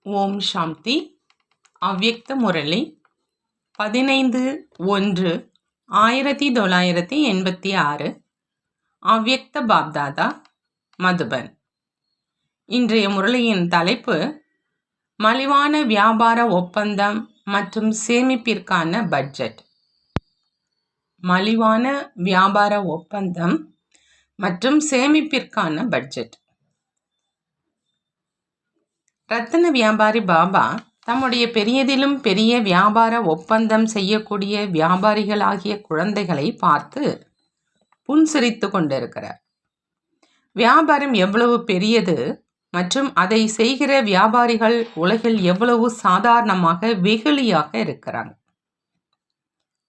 ஓம் சாந்தி. அவ்யக்த முரளி 15/1/1986. அவ்யக்த பாப்தாதா, மதுபன். இன்றைய முரளியின் தலைப்பு மலிவான வியாபார ஒப்பந்தம் மற்றும் சேமிப்பிற்கான பட்ஜெட். மலிவான வியாபார ஒப்பந்தம் மற்றும் சேமிப்பிற்கான பட்ஜெட். ரத்தின வியாபாரி பாபா தம்முடைய பெரியதிலும் பெரிய வியாபார ஒப்பந்தம் செய்யக்கூடிய வியாபாரிகளாகிய குழந்தைகளை பார்த்து புன்சிரித்து கொண்டிருக்கிறார். வியாபாரம் எவ்வளவு பெரியது மற்றும் அதை செய்கிற வியாபாரிகள் உலகில் எவ்வளவு சாதாரணமாக வெகுளியாக இருக்கிறாங்க.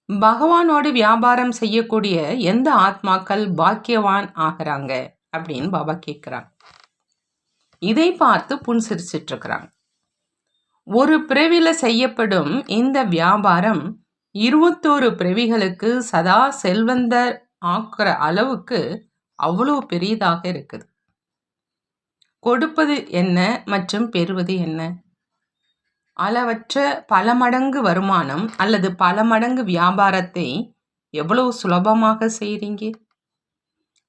பகவானோடு வியாபாரம் செய்யக்கூடிய எந்த ஆத்மாக்கள் பாக்கியவான் ஆகிறாங்க அப்படின்னு பாபா கேட்குறாங்க. இதை பார்த்து புன்சிரிச்சிட்டு இருக்கிறாங்க. ஒரு பிறவில செய்யப்படும் இந்த வியாபாரம் 21 பிறவிகளுக்கு சதா செல்வந்தர் ஆக்குற அளவுக்கு அவ்வளவு பெரியதாக இருக்குது. கொடுப்பது என்ன மற்றும் பெறுவது என்ன? அளவற்ற பல மடங்கு வருமானம் அல்லது பல மடங்கு வியாபாரத்தை எவ்வளவு சுலபமாக செய்றீங்க.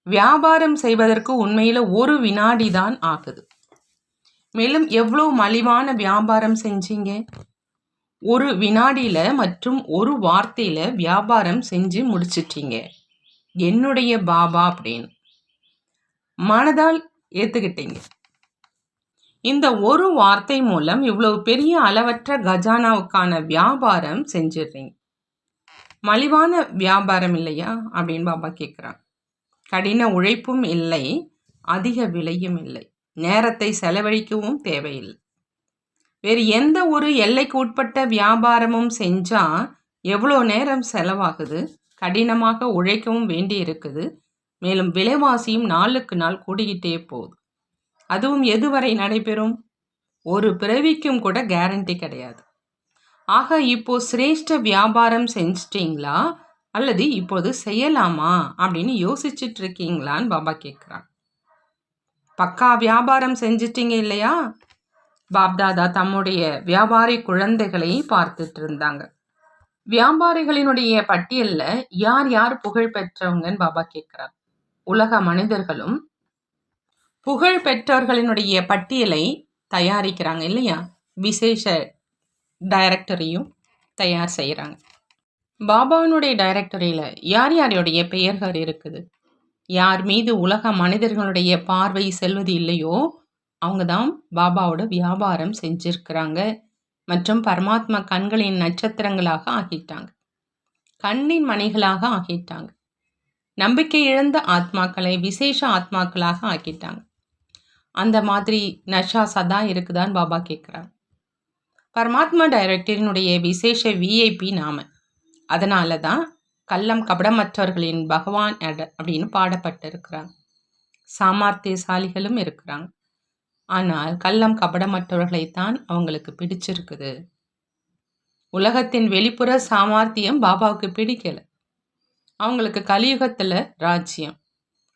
வியாபாரம் செய்வதற்கு உண்மையில ஒரு வினாடி தான் ஆகுது. மேலும் எவ்வளவு மலிவான வியாபாரம் செஞ்சீங்க. ஒரு வினாடியில மற்றும் ஒரு வார்த்தையில வியாபாரம் செஞ்சு முடிச்சிட்டீங்க. என்னுடைய பாபா அப்படின்னு மனதால் ஏத்துக்கிட்டீங்க. இந்த ஒரு வார்த்தை மூலம் இவ்வளவு பெரிய அளவற்ற கஜானாவுக்கான வியாபாரம் செஞ்சிடுறீங்க. மலிவான வியாபாரம் இல்லையா அப்படின்னு பாபா கேட்குறாங்க. கடின உழைப்பும் இல்லை, அதிக விலையும் இல்லை, நேரத்தை செலவழிக்கவும் தேவையில்லை. வேறு எந்த ஒரு எல்லைக்கு உட்பட்ட வியாபாரமும் செஞ்சா எவ்வளோ நேரம் செலவாகுது, கடினமாக உழைக்கவும் வேண்டி இருக்குது. மேலும் விலைவாசியும் நாளுக்கு நாள் கூடிக்கிட்டே போகுது. அதுவும் எதுவரை நடைபெறும்? ஒரு பிறவிக்கும் கூட கேரண்டி கிடையாது. ஆக இப்போ சிரேஷ்ட வியாபாரம் செஞ்சிட்டிங்களா அல்லது இப்போது செய்யலாமா அப்படின்னு யோசிச்சுட்டு இருக்கீங்களான்னு பாபா கேட்குறாங்க. பக்கா வியாபாரம் செஞ்சிட்டீங்க இல்லையா? பாப்தாதா தம்முடைய வியாபாரி குழந்தைகளை பார்த்துட்டு இருந்தாங்க. வியாபாரிகளினுடைய பட்டியல்ல யார் யார் புகழ் பெற்றவங்கன்னு பாபா கேட்கிறார். உலக மனிதர்களும் புகழ் பெற்றவர்களினுடைய பட்டியலை தயாரிக்கிறாங்க இல்லையா? விசேஷ டைரக்டரியும் தயார் செய்கிறாங்க. பாபாவினுடைய டைரக்டரியில் யார் யாருடைய பெயர்கள் இருக்குது? யார் மீது உலக மனிதர்களுடைய பார்வை செல்வது இல்லையோ அவங்க தான் பாபாவோட வியாபாரம் செஞ்சிருக்கிறாங்க மற்றும் பரமாத்மா கண்களின் நட்சத்திரங்களாக ஆகிட்டாங்க, கண்ணின் மணிகளாக ஆகிட்டாங்க. நம்பிக்கை இழந்த ஆத்மாக்களை விசேஷ ஆத்மாக்களாக ஆக்கிட்டாங்க. அந்த மாதிரி நஷா சதா இருக்குதான்னு பாபா கேட்குறாங்க. பரமாத்மா டைரக்டரினுடைய விசேஷ விஐபி நாம. அதனால தான் கள்ளம் கபடமற்றவர்களின் பகவான் அப்படின்னு பாடப்பட்டிருக்கிறாங்க. சாமர்த்தியசாலிகளும் இருக்கிறாங்க. ஆனால் கள்ளம் கபடமற்றவர்களைத்தான் அவங்களுக்கு பிடிச்சிருக்குது. உலகத்தின் வெளிப்புற சாமர்த்தியம் பாபாவுக்கு பிடிக்கல. அவங்களுக்கு கலியுகத்தில் ராஜ்யம்,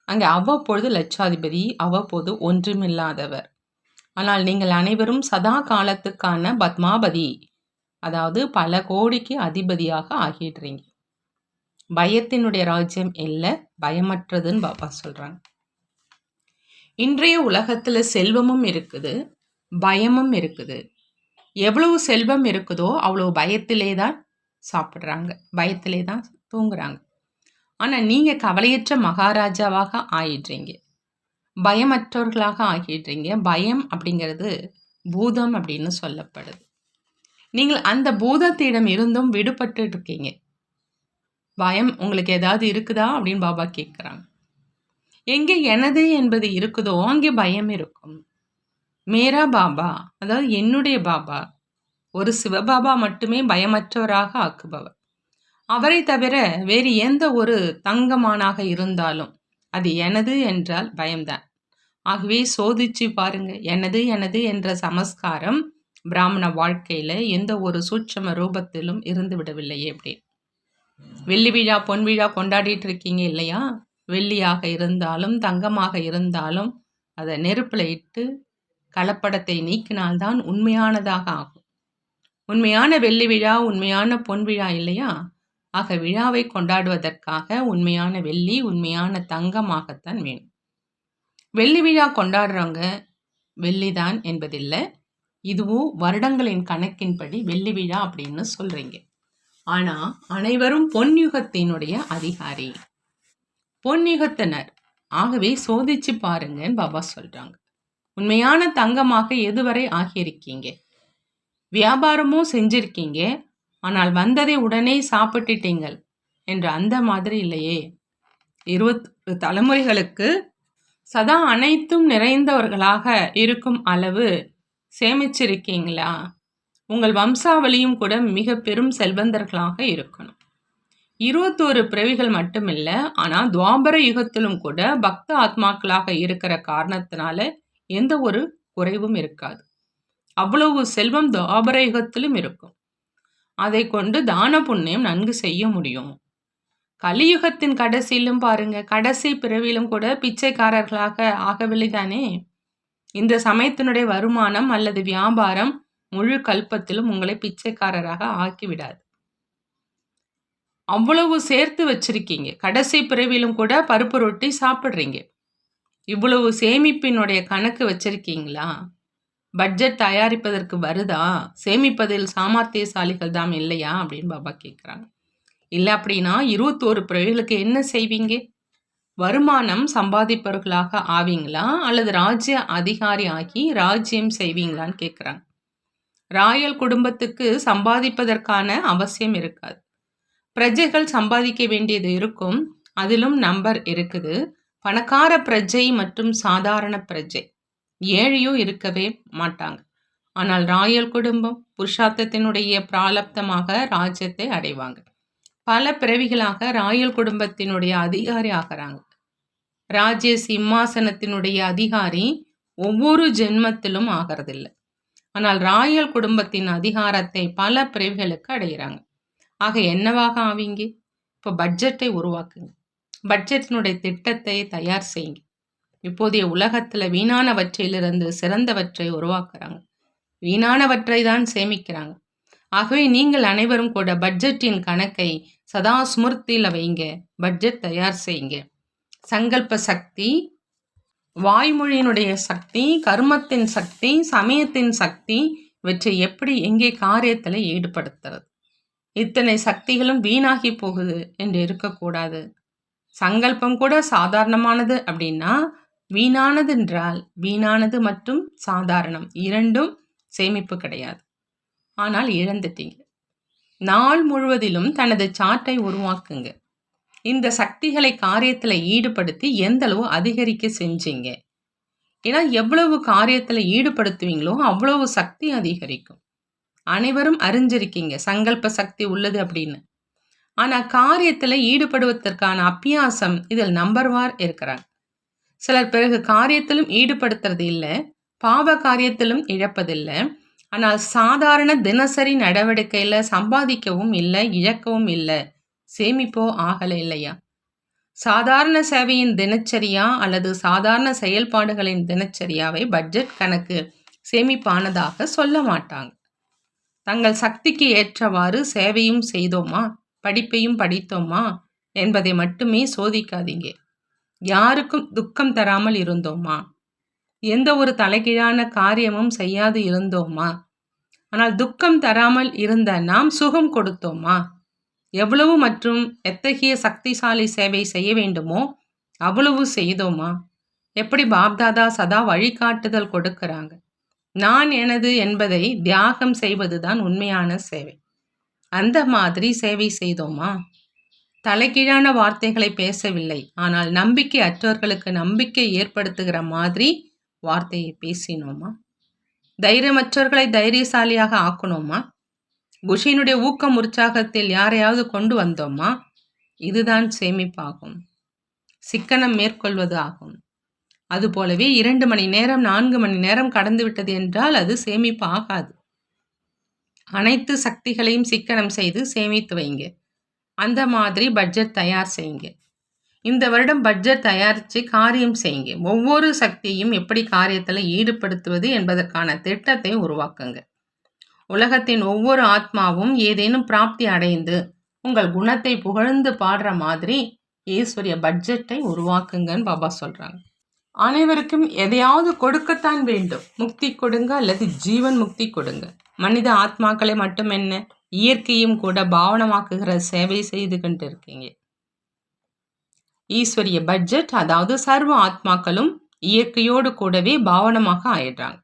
அங்கே அவ்வப்பொழுது லட்சாதிபதி, அவ்வப்போது ஒன்றுமில்லாதவர். ஆனால் நீங்கள் அனைவரும் சதா காலத்துக்கான பத்மாபதி, அதாவது பல கோடிக்கு அதிபதியாக ஆகிடுறீங்க. பயத்தினுடைய ராஜ்யம் இல்லை, பயமற்றதுன்னு பாபா சொல்கிறாங்க. இன்றைய உலகத்தில் செல்வமும் இருக்குது, பயமும் இருக்குது. எவ்வளவு செல்வம் இருக்குதோ அவ்வளோ பயத்திலே தான் சாப்பிட்றாங்க, பயத்திலே தான் தூங்குறாங்க. ஆனால் நீங்கள் கவலையற்ற மகாராஜாவாக ஆயிடுறீங்க, பயமற்றவர்களாக ஆகிடுறீங்க. பயம் அப்படிங்கிறது பூதம் அப்படின்னு சொல்லப்படுது. நீங்கள் அந்த பூதத்திடம் இருந்தும் விடுபட்டு இருக்கீங்க. பயம் உங்களுக்கு ஏதாவது இருக்குதா அப்படின்னு பாபா கேட்குறாங்க. எங்கே எனது என்பது இருக்குதோ அங்கே பயம் இருக்கும். மேரா பாபா, அதாவது என்னுடைய பாபா, ஒரு சிவபாபா மட்டுமே பயமற்றவராக ஆக்குபவர். அவரை தவிர வேறு எந்த ஒரு தங்கமானாக இருந்தாலும் அது எனது என்றால் பயம்தான். ஆகவே சோதிச்சு பாருங்க. எனது எனது என்ற சமஸ்காரம் பிராமண வாழ்க்கையில் எந்த ஒரு சூட்சம ரூபத்திலும் இருந்து விடவில்லையே. எப்படி வெள்ளி விழா பொன் விழா கொண்டாடிட்டு இருக்கீங்க இல்லையா? வெள்ளியாக இருந்தாலும் தங்கமாக இருந்தாலும் அதை நெருப்பில் இட்டு கலப்படத்தை நீக்கினால்தான் உண்மையானதாக ஆகும். உண்மையான வெள்ளி விழா உண்மையான பொன் விழா இல்லையா? ஆக விழாவை கொண்டாடுவதற்காக உண்மையான வெள்ளி உண்மையான தங்கமாகத்தான் வேணும். வெள்ளி விழா கொண்டாடுறவங்க வெள்ளிதான் என்பதில்லை. இதுவும் வருடங்களின் கணக்கின்படி வெள்ளி விழா அப்படின்னு சொல்றீங்க. ஆனா அனைவரும் பொன்யுகத்தினுடைய அதிகாரி, பொன்யுகத்தினர். ஆகவே சோதிச்சு பாருங்கன்னு பாபா சொல்றாங்க. உண்மையான தங்கமாக எதுவரை ஆகியிருக்கீங்க? வியாபாரமும் செஞ்சிருக்கீங்க, ஆனால் வந்ததை உடனே சாப்பிட்டுட்டீங்கள் என்ற அந்த மாதிரி இல்லையே. 20 தலைமுறைகளுக்கு சதா அனைத்தும் நிறைந்தவர்களாக இருக்கும் அளவு சேமிச்சிருக்கீங்களா? உங்கள் வம்சாவளியும் கூட மிக பெரும் செல்வந்தர்களாக இருக்கணும். 21 பிறவிகள் மட்டுமில்லை, ஆனால் துவாபர யுகத்திலும் கூட பக்த ஆத்மாக்களாக இருக்கிற காரணத்தினால எந்த ஒரு குறைவும் இருக்காது. அவ்வளவு செல்வம் துவாபர யுகத்திலும் இருக்கும். அதை கொண்டு தான புண்ணியம் நன்கு செய்ய முடியும். கலியுகத்தின் கடைசியிலும் பாருங்க, கடைசி பிறவிலும் கூட பிச்சைக்காரர்களாக ஆகவில்லைதானே? இந்த சமயத்தினுடைய வருமானம் அல்லது வியாபாரம் முழு கல்பத்திலும் உங்களை பிச்சைக்காரராக ஆக்கிவிடாது. அவ்வளவு சேர்த்து வச்சிருக்கீங்க. கடைசி பிறவிலும் கூட பருப்பு ரொட்டி சாப்பிட்றீங்க. இவ்வளவு சேமிப்பினுடைய கணக்கு வச்சிருக்கீங்களா? பட்ஜெட் தயாரிப்பதற்கு வருதா? சேமிப்பதில் சாமர்த்தியசாலிகள் தான் இல்லையா அப்படின்னு பாபா கேட்குறாங்க. இல்லை அப்படின்னா 21 பிறவிகளுக்கு என்ன செய்வீங்க? வருமானம் சம்பாதிப்பவர்களாக ஆவீங்களா அல்லது ராஜ்ய அதிகாரி ஆகி ராஜ்யம் செய்வீங்களான்னு கேட்குறாங்க. ராயல் குடும்பத்துக்கு சம்பாதிப்பதற்கான அவசியம் இருக்காது. பிரஜைகள் சம்பாதிக்க வேண்டியது இருக்கும், அதிலும் நம்பர் இருக்குது. பணக்கார பிரஜை மற்றும் சாதாரண பிரஜை, ஏழையும் இருக்கவே மாட்டாங்க. ஆனால் ராயல் குடும்பம் புருஷார்த்தத்தினுடைய பிராலப்தமாக ராஜ்யத்தை அடைவாங்க. பல பிறவிகளாக ராயல் குடும்பத்தினுடைய அதிகாரி ஆகிறாங்க. ராஜ்ய சிம்மாசனத்தினுடைய அதிகாரி ஒவ்வொரு ஜென்மத்திலும் ஆகிறதில்லை. ஆனால் ராயல் குடும்பத்தின் அதிகாரத்தை பல பிறவிகளுக்கு அடைகிறாங்க. ஆக என்னவாக ஆவீங்க? இப்போ பட்ஜெட்டை உருவாக்குங்க. பட்ஜெட்டினுடைய திட்டத்தை தயார் செய்யுங்க. இப்போதைய உலகத்தில் வீணானவற்றையிலிருந்து சிறந்தவற்றை உருவாக்குறாங்க. வீணானவற்றை தான் சேமிக்கிறாங்க. ஆகவே நீங்கள் அனைவரும் கூட பட்ஜெட்டின் கணக்கை சதா ஸ்மிருதியில் வைங்க. பட்ஜெட் தயார் செய்யுங்க. சங்கல்ப சக்தி, வாய்மொழியினுடைய சக்தி, கர்மத்தின் சக்தி, சமயத்தின் சக்தி, இவற்றை எப்படி எங்கே காரியத்தில் ஈடுபடுத்துறது? இத்தனை சக்திகளும் வீணாகி போகுது என்று இருக்கக்கூடாது. சங்கல்பம் கூட சாதாரணமானது அப்படின்னா, வீணானது என்றால் வீணானது மற்றும் சாதாரணம் இரண்டும் சேமிப்பு கிடையாது. ஆனால் இழந்துட்டீங்க. நாள் முழுவதிலும் தனது சார்ட்டை உருவாக்குங்க. இந்த சக்திகளை காரியத்தில் ஈடுபடுத்தி எந்த அளவு அதிகரிக்க செஞ்சீங்க? ஏன்னா எவ்வளவு காரியத்தில் ஈடுபடுத்துவீங்களோ அவ்வளவு சக்தி அதிகரிக்கும். அனைவரும் அறிஞ்சிருக்கீங்க சங்கல்ப சக்தி உள்ளது அப்படின்னு. ஆனால் காரியத்தில் ஈடுபடுவதற்கான அபியாசம் இதில் நம்பர்வார் இருக்கிறாங்க. சிலர் பிறகு காரியத்திலும் ஈடுபடுத்துறது இல்லை, பாவ காரியத்திலும் இழப்பதில்லை. ஆனால் சாதாரண தினசரி நடவடிக்கையில் சம்பாதிக்கவும் இல்லை, இழக்கவும் இல்லை, சேமிப்போ ஆகலை இல்லையா? சாதாரண சேவையின் தினச்சரியா அல்லது சாதாரண செயல்பாடுகளின் தினச்சரியாவை பட்ஜெட் கணக்கு சேமிப்பானதாக சொல்ல மாட்டாங்க. தங்கள் சக்திக்கு ஏற்றவாறு சேவையும் செய்தோமா, படிப்பையும் படித்தோமா என்பதை மட்டுமே சோதிக்காதீங்க. யாருக்கும் துக்கம் தராமல் இருந்தோமா? எந்த ஒரு தலைகீழான காரியமும் செய்யாது இருந்தோமா? ஆனால் துக்கம் தராமல் இருந்த நாம் சுகம் கொடுத்தோமா? எவ்வளவு மற்றும் எத்தகைய சக்திசாலி சேவை செய்ய வேண்டுமோ அவ்வளவு செய்தோமா? எப்படி பாப்தாதா சதா வழிகாட்டுதல் கொடுக்கிறாங்க. நான் எனது என்பதை தியாகம் செய்வதுதான் உண்மையான சேவை. அந்த மாதிரி சேவை செய்தோமா? தலைகீழான வார்த்தைகளை பேசவில்லை, ஆனால் நம்பிக்கை அற்றவர்களுக்கு நம்பிக்கை ஏற்படுத்துகிற மாதிரி வார்த்தையை பேசினோமா? தைரியமற்றவர்களை தைரியசாலியாக ஆக்கணுமா? குஷியினுடைய ஊக்கம் உற்சாகத்தில் யாரையாவது கொண்டு வந்தோமா? இதுதான் சேமிப்பாகும், சிக்கனம் மேற்கொள்வது ஆகும். அதுபோலவே 2 மணி நேரம் 4 மணி நேரம் கடந்து விட்டது என்றால் அது சேமிப்பு ஆகாது. அனைத்து சக்திகளையும் சிக்கனம் செய்து சேமித்து வைங்க. அந்த மாதிரி பட்ஜெட் தயார் செய்யுங்க. இந்த வருடம் பட்ஜெட் தயாரித்து காரியம் செய்யுங்க. ஒவ்வொரு சக்தியையும் எப்படி காரியத்தில் ஈடுபடுத்துவது என்பதற்கான திட்டத்தை உருவாக்குங்க. உலகத்தின் ஒவ்வொரு ஆத்மாவும் ஏதேனும் பிராப்தி அடைந்து உங்கள் குணத்தை புகழ்ந்து பாடுற மாதிரி ஈஸ்வரிய பட்ஜெட்டை உருவாக்குங்கன்னு பாபா சொல்கிறாங்க. அனைவருக்கும் எதையாவது கொடுக்கத்தான் வேண்டும். முக்தி கொடுங்க அல்லது ஜீவன் முக்தி கொடுங்க. மனித ஆத்மாக்களை மட்டும் என்ன, இயற்கையும் கூட பாவனமாக்குகிற சேவை செய்து கொண்டு இருக்கீங்க. ஈஸ்வரிய பட்ஜெட், அதாவது சர்வ ஆத்மாக்களும் இயற்கையோடு கூடவே பாவனமாக ஆயிடுறாங்க.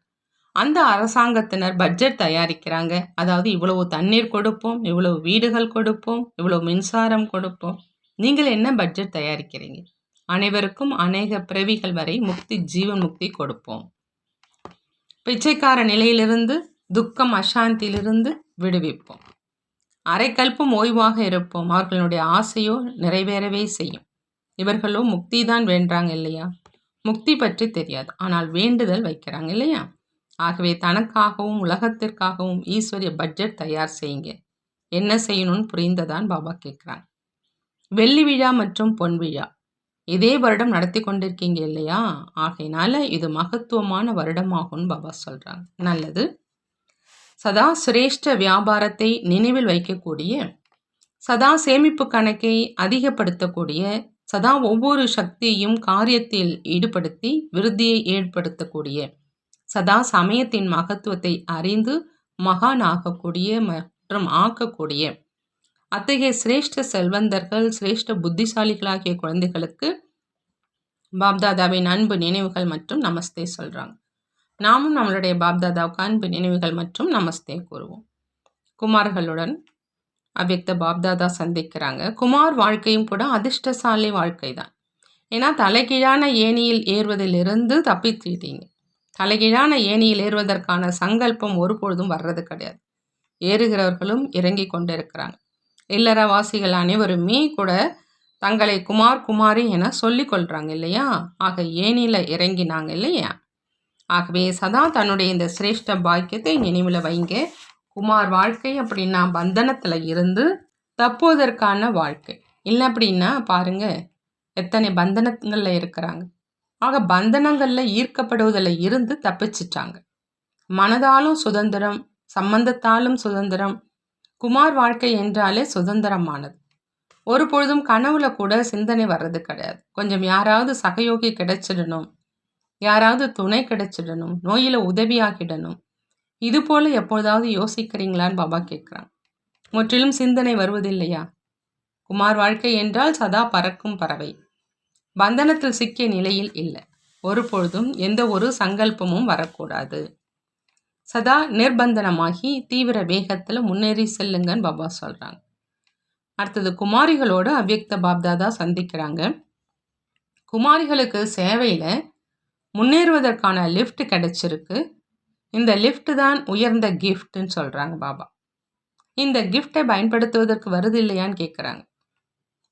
அந்த அரசாங்கத்தினர் பட்ஜெட் தயாரிக்கிறாங்க. அதாவது இவ்வளவு தண்ணீர் கொடுப்போம், இவ்வளவு வீடுகள் கொடுப்போம், இவ்வளவு மின்சாரம் கொடுப்போம். நீங்கள் என்ன பட்ஜெட் தயாரிக்கிறீங்க? அனைவருக்கும் அநேக பிறவிகள் வரை முக்தி, ஜீவன் முக்தி கொடுப்போம். பிச்சைக்கார நிலையிலிருந்து, துக்கம் அசாந்தியிலிருந்து விடுவிப்போம். அரைக்கல்பம் ஓய்வாக இருப்போம். அவர்களுடைய ஆசையோ நிறைவேறவே செய்யும். இவர்களோ முக்தி தான் வேண்டாங்க இல்லையா? முக்தி பற்றி தெரியாது, ஆனால் வேண்டுதல் வைக்கிறாங்க இல்லையா? ஆகவே தனக்காகவும் உலகத்திற்காகவும் ஈஸ்வரிய பட்ஜெட் தயார் செய்யுங்க. என்ன செய்யணும்னு புரிந்ததான் பாபா கேட்குறாங்க. வெள்ளி விழா மற்றும் பொன் விழா இதே வருடம் நடத்தி கொண்டிருக்கீங்க இல்லையா? ஆகையினால இது மகத்துவமான வருடமாகும்னு பாபா சொல்கிறாங்க. நல்லது. சதா சிரேஷ்ட வியாபாரத்தை நினைவில் வைக்கக்கூடிய, சதா சேமிப்பு கணக்கை அதிகப்படுத்தக்கூடிய, சதா ஒவ்வொரு சக்தியையும் காரியத்தில் ஈடுபடுத்தி விருத்தியை ஏற்படுத்தக்கூடிய, சதா சமயத்தின் மகத்துவத்தை அறிந்து மகான் ஆகக்கூடிய மற்றும் ஆக்கக்கூடிய அத்தகைய சிரேஷ்ட செல்வந்தர்கள், சிரேஷ்ட புத்திசாலிகளாகிய குழந்தைகளுக்கு பாப்தாதாவின் அன்பு நினைவுகள் மற்றும் நமஸ்தே சொல்கிறாங்க. நாமும் நம்மளுடைய பாப்தாதாவுக்கு அன்பு நினைவுகள் மற்றும் நமஸ்தே கூறுவோம். குமார்களுடன் அவ்யக்த பாப்தாதா சந்திக்கிறாங்க. குமார் வாழ்க்கையும் கூட அதிர்ஷ்டசாலி வாழ்க்கை தான். ஏன்னா தலைகீழான ஏணியில் ஏறுவதிலிருந்து தப்பிச்சிட்டீங்க. தலைகீழான ஏணியில் ஏறுவதற்கான சங்கல்பம் ஒருபொழுதும் வர்றது கிடையாது. ஏறுகிறவர்களும் இறங்கி கொண்டு இருக்கிறாங்க. இல்லறவாசிகள் அனைவருமே கூட தங்களை குமார் குமாரி என சொல்லிக் கொள்கிறாங்க இல்லையா? ஆக ஏணியில் இறங்கினாங்க இல்லையா? ஆகவே சதா தன்னுடைய இந்த சிரேஷ்ட பாக்கியத்தை நினைவில் வைங்க. குமார் வாழ்க்கை அப்படின்னா பந்தனத்தில் இருந்து தப்புவதற்கான வாழ்க்கை. இல்லை அப்படின்னா பாருங்க எத்தனை பந்தனங்களில் இருக்கிறாங்க. ஆக பந்தனங்களில் ஈர்க்கப்படுவதில் இருந்து தப்பிச்சிட்டாங்க. மனதாலும் சுதந்திரம், சம்பந்தத்தாலும் சுதந்திரம். குமார் வாழ்க்கை என்றாலே சுதந்திரமானது. ஒரு பொழுதும் கனவுல கூட சிந்தனை வர்றது கிடையாது. கொஞ்சம் யாராவது சகயோகி கிடைச்சிடணும், யாராவது துணை கிடைச்சிடணும், நோயில் உதவியாகிடணும், இது போல எப்பொழுதாவது யோசிக்கிறீங்களான்னு பாபா கேட்குறாங்க. முற்றிலும் சிந்தனை வருவதில்லையா? குமார் வாழ்க்கை என்றால் சதா பறக்கும் பறவை. பந்தனத்தில் சிக்கிய நிலையில் இல்லை. ஒரு பொழுதும் எந்த ஒரு சங்கல்பமும் வரக்கூடாது. சதா நிர்பந்தனமாகி தீவிர வேகத்தில் முன்னேறி செல்லுங்கன்னு பாபா சொல்கிறாங்க. அடுத்தது குமாரிகளோடு அவ்யக்த பாப்தாதா சந்திக்கிறாங்க. குமாரிகளுக்கு சேவையில் முன்னேறுவதற்கான லிஃப்ட் கிடைச்சிருக்கு. இந்த லிஃப்ட் தான் உயர்ந்த கிஃப்ட்னு சொல்கிறாங்க பாபா. இந்த கிஃப்டை பயன்படுத்துவதற்கு வருது இல்லையான்னு கேட்குறாங்க.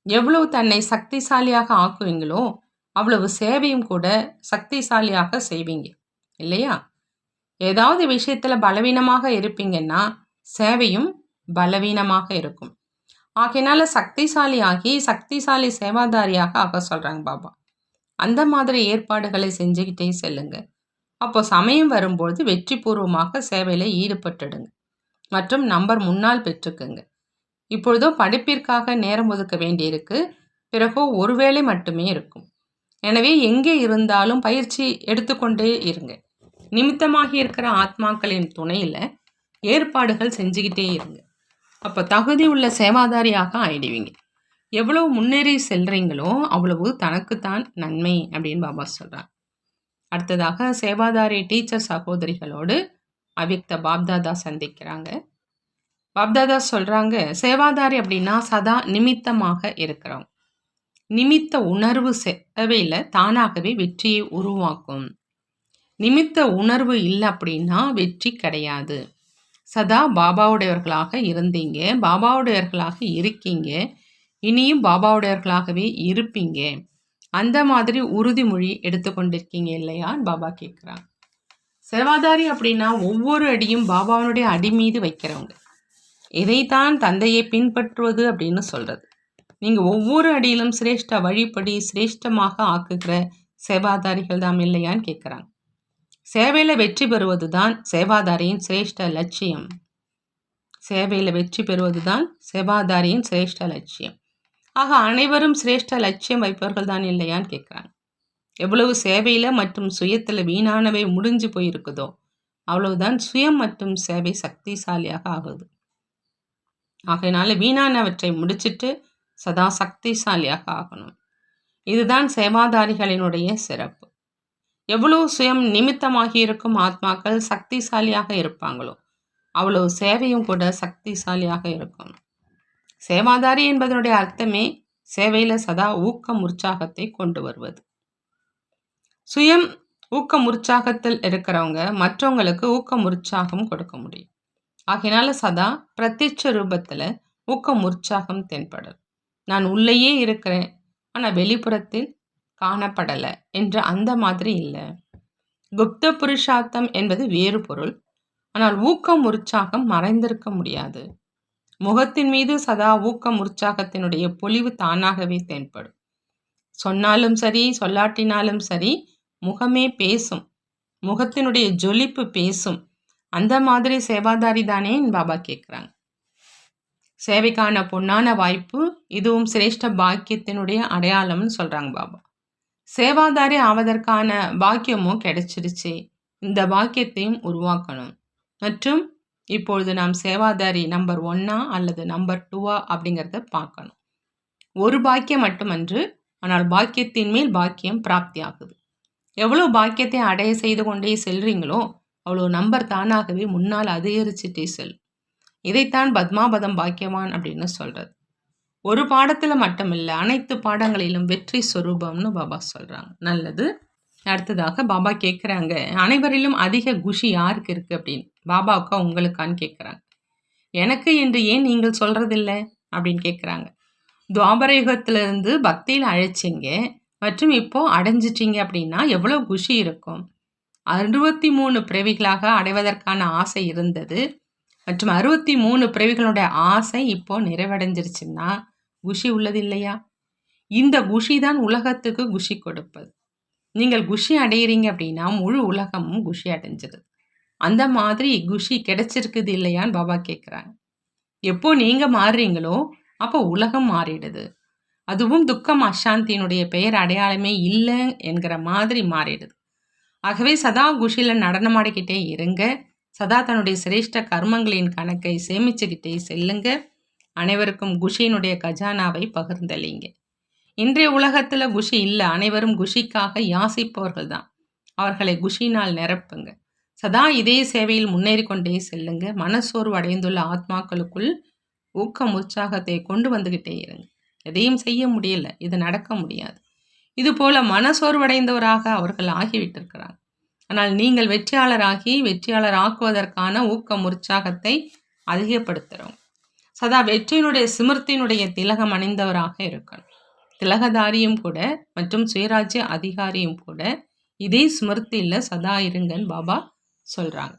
எவ்வளவு தன்னை சக்திசாலியாக ஆக்குவீங்களோ அவ்வளவு சேவையும் கூட சக்திசாலியாக செய்வீங்க இல்லையா? ஏதாவது விஷயத்தில் பலவீனமாக இருப்பீங்கன்னா சேவையும் பலவீனமாக இருக்கும். ஆகையினால சக்திசாலியாகி சக்திசாலி சேவாதாரியாக ஆக சொல்கிறாங்க பாபா. அந்த மாதிரி ஏற்பாடுகளை செஞ்சுக்கிட்டே செல்லுங்க. அப்போ சமயம் வரும்போது வெற்றி பூர்வமாக சேவையில் ஈடுபட்டுடுங்க மற்றும் நம்பர் முன்னால் பெற்றுக்குங்க. இப்பொழுதோ படிப்பிற்காக நேரம் ஒதுக்க வேண்டியிருக்கு. பிறகோ ஒரு வேளை மட்டுமே இருக்கும். எனவே எங்கே இருந்தாலும் பயிற்சி எடுத்துக்கொண்டே இருங்க. நிமித்தமாகி இருக்கிற ஆத்மாக்களின் துணையில் ஏற்பாடுகள் செஞ்சுக்கிட்டே இருங்க. அப்போ தகுதி உள்ள சேவாதாரியாக ஆயிடுவீங்க. எவ்வளவு முன்னேறி செல்றீங்களோ அவ்வளவு தனக்குத்தான் நன்மை அப்படின்னு பாபா சொல்கிறார். அடுத்ததாக சேவாதாரி டீச்சர் சகோதரிகளோடு அவ்யக்த பாப்தாதா சந்திக்கிறாங்க. பாப்தாதா சொல்கிறாங்க, சேவாதாரி அப்படின்னா சதா நிமித்தமாக இருக்கிறவங்க. நிமித்த உணர்வு சேவையில் தானாகவே வெற்றியை உருவாக்கும். நிமித்த உணர்வு இல்லை அப்படின்னா வெற்றி கிடையாது. சதா பாபாவுடையவர்களாக இருந்தீங்க, பாபாவுடையவர்களாக இருக்கீங்க, இனியும் பாபாவுடையவர்களாகவே இருப்பீங்க. அந்த மாதிரி உறுதிமொழி எடுத்துக்கொண்டிருக்கீங்க இல்லையான்னு பாபா கேட்குறாங்க. சேவாதாரி அப்படின்னா ஒவ்வொரு அடியும் பாபாவுடைய அடி மீது வைக்கிறவங்க. இதைத்தான் தந்தையை பின்பற்றுவது அப்படின்னு சொல்கிறது. நீங்கள் ஒவ்வொரு அடியிலும் சிரேஷ்ட வழிப்படி சிரேஷ்டமாக ஆக்குகிற சேவாதாரிகள் தான் இல்லையான்னு கேட்குறாங்க. சேவையில் வெற்றி பெறுவது தான் சேவாதாரியின் சிரேஷ்ட லட்சியம். சேவையில் வெற்றி பெறுவது தான் சேவாதாரியின் சிரேஷ்ட லட்சியம். ஆக அனைவரும் சிரேஷ்ட லட்சியம் வைப்பவர்கள் தான் இல்லையான்னு கேட்குறாங்க. எவ்வளவு சேவையில் மற்றும் சுயத்தில் வீணானவை முடிஞ்சு போயிருக்குதோ அவ்வளவுதான் சுயம் மற்றும் சேவை சக்திசாலியாக ஆகுது. ஆகையினால வீணானவற்றை முடிச்சிட்டு சதா சக்திசாலியாக ஆகணும். இதுதான் சேவாதாரிகளினுடைய சிறப்பு. எவ்வளவு சுயம் நிமித்தமாகி இருக்கும் ஆத்மாக்கள் சக்திசாலியாக இருப்பாங்களோ அவ்வளவு சேவையும் கூட சக்திசாலியாக இருக்கும். சேவாதாரி என்பதனுடைய அர்த்தமே சேவையில் சதா ஊக்கம் உற்சாகத்தை கொண்டு வருவது. சுயம் ஊக்கம் உற்சாகத்தில் இருக்கிறவங்க மற்றவங்களுக்கு ஊக்கம் உற்சாகம் கொடுக்க முடியும். ஆகையினால சதா பிரத்யட்ச ரூபத்தில் ஊக்கம் உற்சாகம் தென்படும். நான் உள்ளேயே இருக்கிறேன், ஆனால் வெளிப்புறத்தில் காணப்படலை என்ற அந்த மாதிரி இல்லை. குப்த புருஷார்த்தம் என்பது வேறு பொருள். ஆனால் ஊக்கம் உற்சாகம் மறைந்திருக்க முடியாது. முகத்தின் மீது சதா ஊக்கம் உற்சாகத்தினுடைய பொலிவு தானாகவே தென்படும். சொன்னாலும் சரி சொல்லாட்டினாலும் சரி முகமே பேசும், முகத்தினுடைய ஜொலிப்பு பேசும். அந்த மாதிரி சேவாதாரி தானே பாபா கேட்குறாங்க. சேவைக்கான பொன்னான வாய்ப்பு, இதுவும் சிரேஷ்ட பாக்கியத்தினுடைய அடையாளம்னு சொல்கிறாங்க பாபா. சேவாதாரி ஆவதற்கான பாக்கியமும் கிடைச்சிருச்சு. இந்த பாக்கியத்தையும் உருவாக்கணும். மற்றும் இப்பொழுது நாம் சேவாதாரி நம்பர் 1 அல்லது நம்பர் 2 அப்படிங்கிறத பார்க்கணும். ஒரு பாக்கியம் மட்டுமன்று, ஆனால் பாக்கியத்தின் மேல் பாக்கியம் பிராப்தி ஆகுது. எவ்வளோ பாக்கியத்தை அடைய செய்து கொண்டே செல்றீங்களோ அவ்வளோ நம்பர் தானாகவே முன்னால் அதிகரிச்சுட்டே செல்லும். இதைத்தான் பத்மாபதம் பாக்கியவான் அப்படின்னு சொல்கிறது. ஒரு பாடத்தில் மட்டுமில்லை, அனைத்து பாடங்களிலும் வெற்றி சொரூபம்னு பாபா சொல்கிறாங்க. நல்லது. அடுத்ததாக பாபா கேட்குறாங்க, அனைவரிலும் அதிக குஷி யாருக்கு இருக்குது அப்படின்னு. பாபாவுக்கா உங்களுக்கான்னு கேட்குறாங்க. எனக்கு என்று ஏன் நீங்கள் சொல்கிறதில்ல அப்படின்னு கேட்குறாங்க. துவாபர யுகத்திலிருந்து பக்தியில் அழைச்சிங்க மற்றும் இப்போது அடைஞ்சிட்டிங்க அப்படின்னா எவ்வளோ குஷி இருக்கும். 63 பிறவிகளாக அடைவதற்கான ஆசை இருந்தது மற்றும் 63 பிறவிகளுடைய ஆசை இப்போது நிறைவடைஞ்சிருச்சுன்னா குஷி உள்ளது இல்லையா? இந்த குஷி தான் உலகத்துக்கு குஷி கொடுப்பது. நீங்கள் குஷி அடையிறீங்க அப்படின்னா முழு உலகமும் குஷி அடைஞ்சிருது. அந்த மாதிரி குஷி கிடைச்சிருக்குது இல்லையான்னு பாபா கேட்குறாங்க. எப்போ நீங்கள் மாறுறீங்களோ அப்போ உலகம் மாறிடுது. அதுவும் துக்கம் அசாந்தியினுடைய பெயர் அடையாளமே இல்லை என்கிற மாதிரி மாறிடுது. ஆகவே சதா குஷியில் நடனமாடிக்கிட்டே இருங்க. சதா தன்னுடைய சிரேஷ்ட கர்மங்களின் கணக்கை சேமிச்சுக்கிட்டே செல்லுங்க. அனைவருக்கும் குஷியினுடைய கஜானாவை பகிர்ந்தளிங்க. இன்றைய உலகத்தில் குஷி இல்லை. அனைவரும் குஷிக்காக யாசிப்பவர்கள் தான். அவர்களை குஷினால் நிரப்புங்க. சதா இதே சேவையில் முன்னேறி கொண்டே செல்லுங்க. மனசோர்வு அடைந்துள்ள ஆத்மாக்களுக்குள் ஊக்கம் உற்சாகத்தை கொண்டு வந்துக்கிட்டே இருங்க. எதையும் செய்ய முடியல, இது நடக்க முடியாது, இது போல மனசோர்வடைந்தவராக அவர்கள் ஆகிவிட்டிருக்கிறாங்க. ஆனால் நீங்கள் வெற்றியாளர் ஆக்குவதற்கான ஊக்கம் உற்சாகத்தை அதிகப்படுத்துகிறோம். சதா வெற்றியினுடைய சிமிர்த்தியினுடைய திலகம் அணிந்தவராக இருக்கணும். திலகதாரியும் கூட மற்றும் சுயராஜ்ய அதிகாரியும் கூட இதே ஸ்மிருதியில் சதா இருங்கன்னு பாபா சொல்கிறாங்க.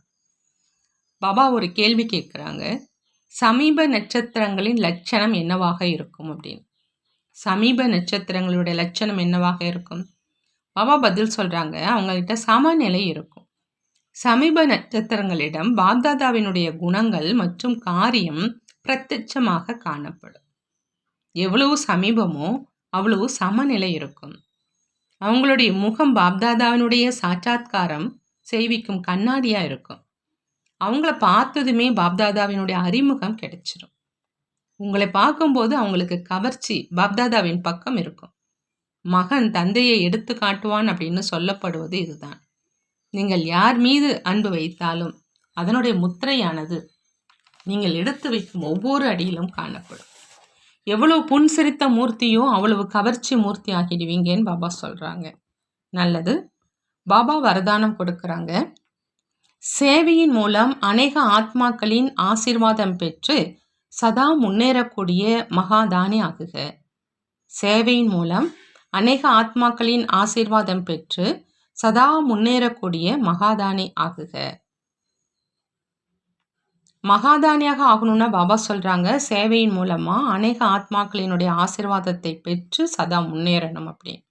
பாபா ஒரு கேள்வி கேட்குறாங்க, சமீப நட்சத்திரங்களின் லட்சணம் என்னவாக இருக்கும் அப்படின்னு. சமீப நட்சத்திரங்களுடைய லட்சணம் என்னவாக இருக்கும்? பாபா பதில் சொல்கிறாங்க, அவங்ககிட்ட சமநிலை இருக்கும். சமீப நட்சத்திரங்களிடம் பாப்தாதாவினுடைய குணங்கள் மற்றும் காரியம் பிரத்யட்சமாக காணப்படும். எவ்வளவு சமீபமோ அவ்வளவு சமநிலை இருக்கும். அவங்களுடைய முகம் பாப்தாதாவினுடைய சாட்சாத்காரம் செய்விக்கும் கண்ணாடியாக இருக்கும். அவங்கள பார்த்ததுமே பாப்தாதாவினுடைய அறிமுகம் கிடைச்சிடும். உங்களை பார்க்கும்போது அவங்களுக்கு கவர்ச்சி பாப்தாதாவின் பக்கம் இருக்கும். மகன் தந்தையை எடுத்து காட்டுவான் அப்படின்னு சொல்லப்படுவது இதுதான். நீங்கள் யார் மீது அன்பு வைத்தாலும் அதனுடைய முத்திரையானது நீங்கள் எடுத்து வைக்கும் ஒவ்வொரு அடியிலும் காணப்படும். எவ்வளவு புன்சிரித்த மூர்த்தியோ அவ்வளவு கவர்ச்சி மூர்த்தி ஆகிடுவீங்கன்னு பாபா சொல்கிறாங்க. நல்லது. பாபா வரதானம் கொடுக்குறாங்க. சேவையின் மூலம் அநேக ஆத்மாக்களின் ஆசீர்வாதம் பெற்று சதா முன்னேறக்கூடிய மகாதானி ஆகுக. சேவையின் மூலம் அநேக ஆத்மாக்களின் ஆசீர்வாதம் பெற்று சதா முன்னேறக்கூடிய மகாதானி ஆகுக. மகாதானியாக ஆகணும்னா பாபா சொல்றாங்க, சேவையின் மூலமா அநேக ஆத்மாக்களினுடைய ஆசீர்வாதத்தை பெற்று சதா முன்னேறணும் அப்படின்னு.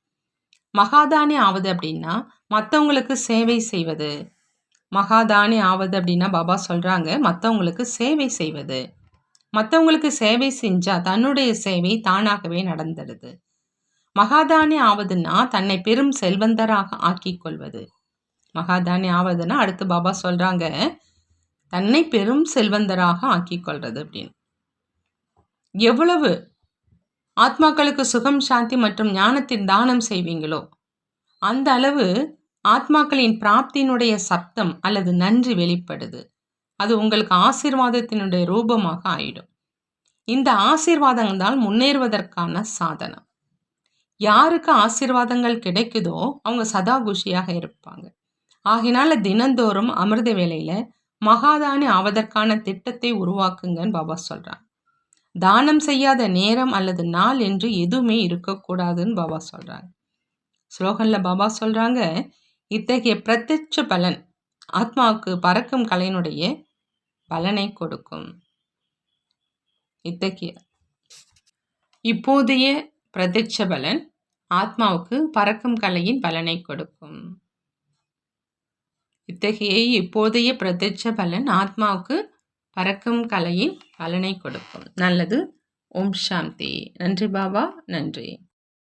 மகாதானி ஆவது அப்படின்னா, மத்தவங்களுக்கு சேவை செய்வது. மகாதானி ஆவது அப்படின்னா பாபா சொல்றாங்க, மத்தவங்களுக்கு சேவை செய்வது. மத்தவங்களுக்கு சேவை செஞ்சா தன்னுடைய சேவை தானாகவே நடந்துடுது. மகாதானி ஆவதுன்னா தன்னை பெரும் செல்வந்தராக ஆக்கிக் கொள்வது. மகாதானி ஆவதுன்னா அடுத்து பாபா சொல்றாங்க, தன்னை பெரும் செல்வந்தராக ஆக்கிக் கொள்றது அப்படின்னு. எவ்வளவு ஆத்மாக்களுக்கு சுகம், சாந்தி மற்றும் ஞானத்தின் தானம் செய்வீங்களோ, அந்த அளவு ஆத்மாக்களின் பிராப்தியினுடைய சப்தம் அல்லது நன்றி வெளிப்படுது. அது உங்களுக்கு ஆசீர்வாதத்தினுடைய ரூபமாக ஆயிடும். இந்த ஆசீர்வாதங்கள் தான் முன்னேறுவதற்கான சாதனம். யாருக்கு ஆசீர்வாதங்கள் கிடைக்குதோ அவங்க சதா குஷியாக இருப்பாங்க. ஆகினால தினந்தோறும் அமிர்த வேளையில மகாதானி ஆவதற்கான திட்டத்தை உருவாக்குங்கன்னு பாபா சொல்றாங்க. தானம் செய்யாத நேரம் அல்லது நாள் என்று எதுவுமே இருக்கக்கூடாதுன்னு பாபா சொல்றாங்க. ஸ்லோகன்ல பாபா சொல்றாங்க, இத்தகைய பிரத்யட்ச பலன் ஆத்மாவுக்கு பறக்கும் கலையினுடைய பலனை கொடுக்கும். இப்போதைய பிரத்யட்ச பலன் ஆத்மாவுக்கு பறக்கும் கலையின் பலனை கொடுக்கும். இப்போதைய பிரத்யட்ச பலன் ஆத்மாவுக்கு பறக்கும் கலையின் பலனை கொடுக்கும். நல்லது. ஓம் சாந்தி. நன்றி பாபா. நன்றி.